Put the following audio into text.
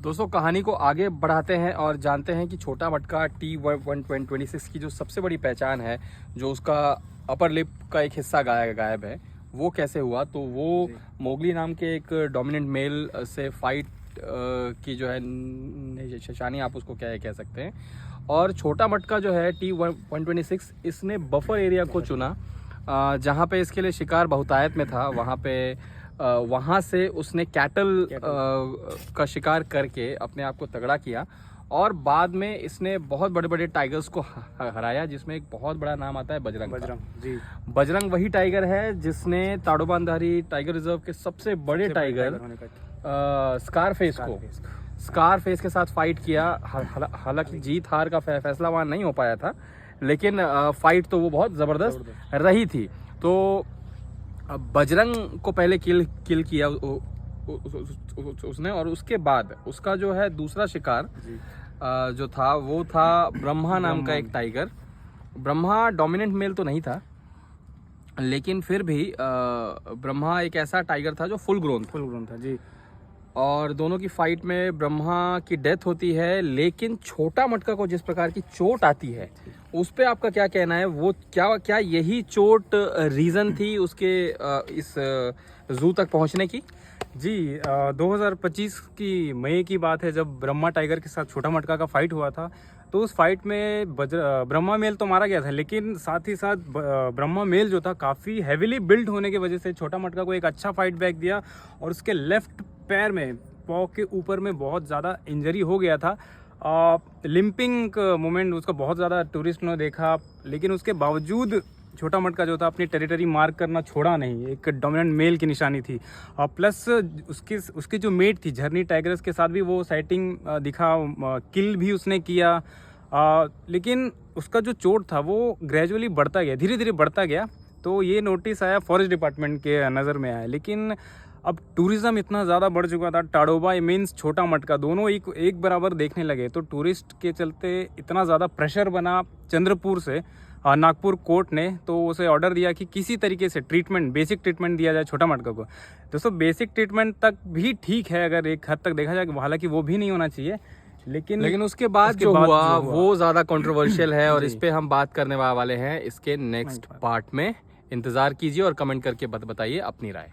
दोस्तों कहानी को आगे बढ़ाते हैं और जानते हैं कि छोटा मटका T126 की जो सबसे बड़ी पहचान है, जो उसका अपर लिप का एक हिस्सा गायब है, वो कैसे हुआ। तो वो मोगली नाम के एक डोमिनेंट मेल से फाइट की जो है निशानी, आप उसको क्या कह सकते हैं। और छोटा मटका जो है T126, इसने बफर एरिया को चुना जहाँ पे इसके लिए शिकार बहुतायत में था। वहाँ से उसने कैटल का शिकार करके अपने आप को तगड़ा किया और बाद में इसने बहुत बड़े बड़े टाइगर्स को हराया, जिसमें एक बहुत बड़ा नाम आता है बजरंग जी। बजरंग वही टाइगर है जिसने ताडोबा अंधारी टाइगर रिजर्व के सबसे बड़े टाइगर स्कारफेस के साथ फाइट किया। हालांकि जीत हार का फैसला वहाँ नहीं हो पाया था, लेकिन फाइट तो वो बहुत ज़बरदस्त रही थी। तो बजरंग को पहले किल किया उसने, और उसके बाद उसका जो है दूसरा शिकार जो था वो था ब्रह्मा नाम का एक टाइगर। ब्रह्मा डोमिनेंट मेल तो नहीं था, लेकिन फिर भी ब्रह्मा एक ऐसा टाइगर था जो फुल ग्रोन था जी। और दोनों की फाइट में ब्रह्मा की डेथ होती है, लेकिन छोटा मटका को जिस प्रकार की चोट आती है उस पे आपका क्या कहना है। वो क्या यही चोट रीज़न थी उसके इस जू तक पहुंचने की? जी 2025 की मई की बात है, जब ब्रह्मा टाइगर के साथ छोटा मटका का फाइट हुआ था। तो उस फाइट में ब्रह्मा मेल तो मारा गया था, लेकिन साथ ही साथ ब्रह्मा मेल जो था काफ़ी हैवीली बिल्ड होने की वजह से छोटा मटका को एक अच्छा फाइट बैक दिया और उसके लेफ्ट पैर में, पाँव के ऊपर में बहुत ज़्यादा इंजरी हो गया था। लिम्पिंग मोमेंट उसका बहुत ज़्यादा टूरिस्ट ने देखा, लेकिन उसके बावजूद छोटा मटका जो था अपनी टेरिटरी मार्क करना छोड़ा नहीं। एक डोमिनेंट मेल की निशानी थी। प्लस उसकी जो मेट थी झरनी टाइगर्स के साथ भी वो साइटिंग दिखा, किल भी उसने किया। लेकिन उसका जो चोट था वो ग्रेजुअली बढ़ता गया, धीरे धीरे बढ़ता गया। तो ये नोटिस आया, फॉरेस्ट डिपार्टमेंट के नज़र में आया। लेकिन अब टूरिज़्म इतना ज़्यादा बढ़ चुका था, ताडोबा मीन्स छोटा मटका दोनों एक बराबर देखने लगे। तो टूरिस्ट के चलते इतना ज़्यादा प्रेशर बना चंद्रपुर से नागपुर कोर्ट ने, तो उसे ऑर्डर दिया कि किसी तरीके से बेसिक ट्रीटमेंट दिया जाए छोटा मटका को। दोस्तों बेसिक ट्रीटमेंट तक भी ठीक है अगर एक हद तक देखा जाए, हालांकि वो भी नहीं होना चाहिए। लेकिन उसके बाद जो हुआ वो ज़्यादा कंट्रोवर्शियल है और इस पे हम बात करने वाले हैं इसके नेक्स्ट पार्ट में। इंतज़ार कीजिए और कमेंट करके बताइए अपनी राय।